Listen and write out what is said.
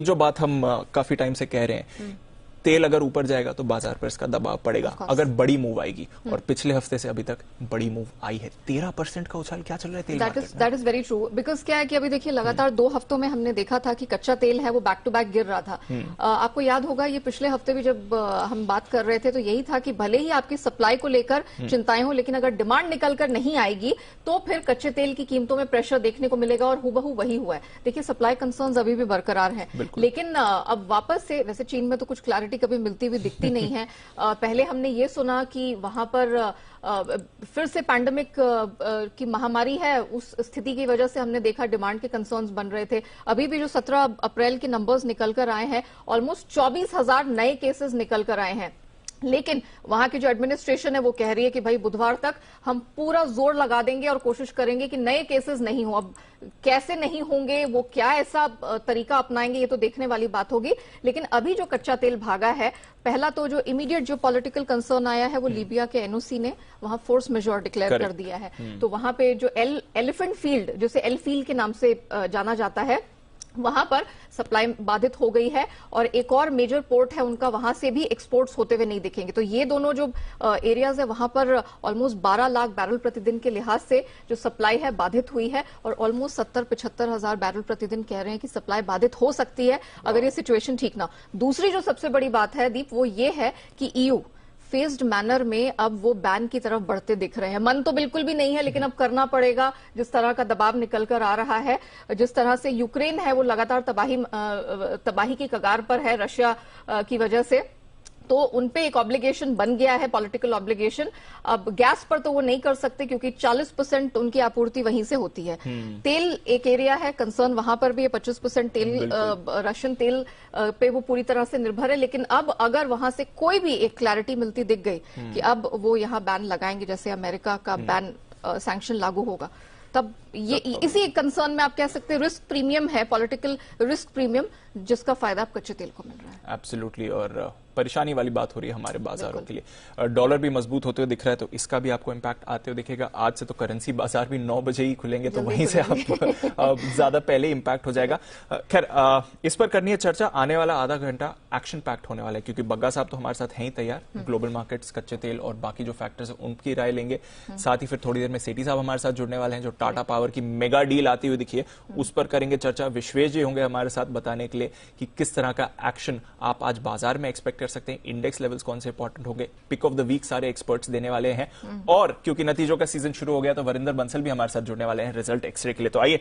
जो बात हम काफी टाइम से कह रहे हैं, तेल अगर ऊपर जाएगा तो बाजार पर इसका दबाव पड़ेगा अगर बड़ी मूव आएगी, और पिछले हफ्ते से अभी तक बड़ी मूव आई है। 13% का उछाल क्या चल रहा है तेल मार्केट में? That is very true. Because क्या है कि अभी देखिए लगातार 2 हफ्तों में हमने देखा था कि कच्चा तेल है वो बैक टू बैक गिर रहा था। आपको याद होगा ये पिछले हफ्ते भी जब हम बात कर रहे थे तो यही था कि भले ही आपकी सप्लाई को लेकर चिंताएं हो, लेकिन अगर डिमांड निकल कर नहीं आएगी तो फिर कच्चे तेल की कीमतों में प्रेशर देखने को मिलेगा, और हूबहू वही हुआ है। देखिए सप्लाई कंसर्न्स अभी भी बरकरार हैं, लेकिन अब वापस से वैसे चीन में तो कुछ क्लैरिटी कभी मिलती हुई दिखती नहीं है। पहले हमने ये सुना कि वहां पर फिर से पैंडेमिक की महामारी है, उस स्थिति की वजह से हमने देखा डिमांड के कंसर्न्स बन रहे थे। अभी भी जो 17 अप्रैल के नंबर्स निकल कर आए हैं, ऑलमोस्ट 24,000 नए केसेस निकल कर आए हैं, लेकिन वहां की जो एडमिनिस्ट्रेशन है वो कह रही है कि भाई बुधवार तक हम पूरा जोर लगा देंगे और कोशिश करेंगे कि नए केसेस नहीं हो। अब कैसे नहीं होंगे, वो क्या ऐसा तरीका अपनाएंगे, ये तो देखने वाली बात होगी। लेकिन अभी जो कच्चा तेल भागा है, पहला तो जो इमीडिएट जो पॉलिटिकल कंसर्न आया है वो लीबिया के एनओसी ने वहां फोर्स मेजोर डिक्लेयर कर दिया है। तो वहां पे जो एलिफेंट फील्ड, जिसे एल फील्ड के नाम से जाना जाता है, वहां पर सप्लाई बाधित हो गई है, और एक और मेजर पोर्ट है उनका, वहां से भी एक्सपोर्ट्स होते हुए नहीं दिखेंगे। तो ये दोनों जो एरियाज है वहां पर ऑलमोस्ट 12 लाख बैरल प्रतिदिन के लिहाज से जो सप्लाई है बाधित हुई है, और ऑलमोस्ट 70-75 हजार बैरल प्रतिदिन कह रहे हैं कि सप्लाई बाधित हो सकती है अगर ये सिचुएशन ठीक ना हो। दूसरी जो सबसे बड़ी बात है दीप, वो ये है कि ईयू फेस्ड मैनर में अब वो बैन की तरफ बढ़ते दिख रहे हैं। मन तो बिल्कुल भी नहीं है, लेकिन अब करना पड़ेगा। जिस तरह का दबाव निकल कर आ रहा है, जिस तरह से यूक्रेन है वो लगातार तबाही की कगार पर है रशिया की वजह से, तो उनपे एक ऑब्लिगेशन बन गया है, पॉलिटिकल ऑब्लिगेशन। अब गैस पर तो वो नहीं कर सकते क्योंकि 40% उनकी आपूर्ति वहीं से होती है। तेल एक एरिया है कंसर्न, वहां पर भी ये 25% तेल रशियन तेल पे वो पूरी तरह से निर्भर है। लेकिन अब अगर वहां से कोई भी एक क्लैरिटी मिलती दिख गई कि अब वो यहाँ बैन लगाएंगे, जैसे अमेरिका का बैन सैंक्शन लागू होगा, तब ये इसी कंसर्न में आप कह सकते हैं रिस्क प्रीमियम है, पॉलिटिकल रिस्क प्रीमियम, जिसका फायदा आप कच्चे तेल को मिल रहा है। एब्सोल्युटली, और परेशानी वाली बात हो रही है हमारे बाजारों के लिए। डॉलर भी मजबूत होते हुए दिख रहा है, तो इसका भी आपको इम्पैक्ट आते हुए दिखेगा। आज से तो करेंसी बाजार भी 9 बजे ही खुलेंगे, तो वहीं से आप ज्यादा पहले इम्पैक्ट हो जाएगा। खैर, इस पर करनी है चर्चा। आने वाला आधा घंटा एक्शन पैक्ट होने वाला है, क्योंकि बग्गा साहब तो हमारे साथ हैं ही तैयार। ग्लोबल मार्केट्स, कच्चे तेल और बाकी जो फैक्टर्स हैं उनकी राय लेंगे। साथ ही फिर थोड़ी देर में सेठी साहब हमारे साथ जुड़ने वाले हैं, जो टाटा पावर की मेगा डील आती हुई दिखी है उस पर करेंगे चर्चा। विश्वेश जी होंगे हमारे साथ बताने के लिए कि किस तरह का एक्शन आप आज बाजार में एक्सपेक्ट कर सकते हैं, इंडेक्स लेवल्स कौन से इंपॉर्टेंट होंगे। पिक ऑफ द वीक सारे एक्सपर्ट्स देने वाले हैं, और क्योंकि नतीजों का सीजन शुरू हो गया तो वरिंदर बंसल भी हमारे साथ जुड़ने वाले हैं रिजल्ट एक्सरे के लिए। तो आइए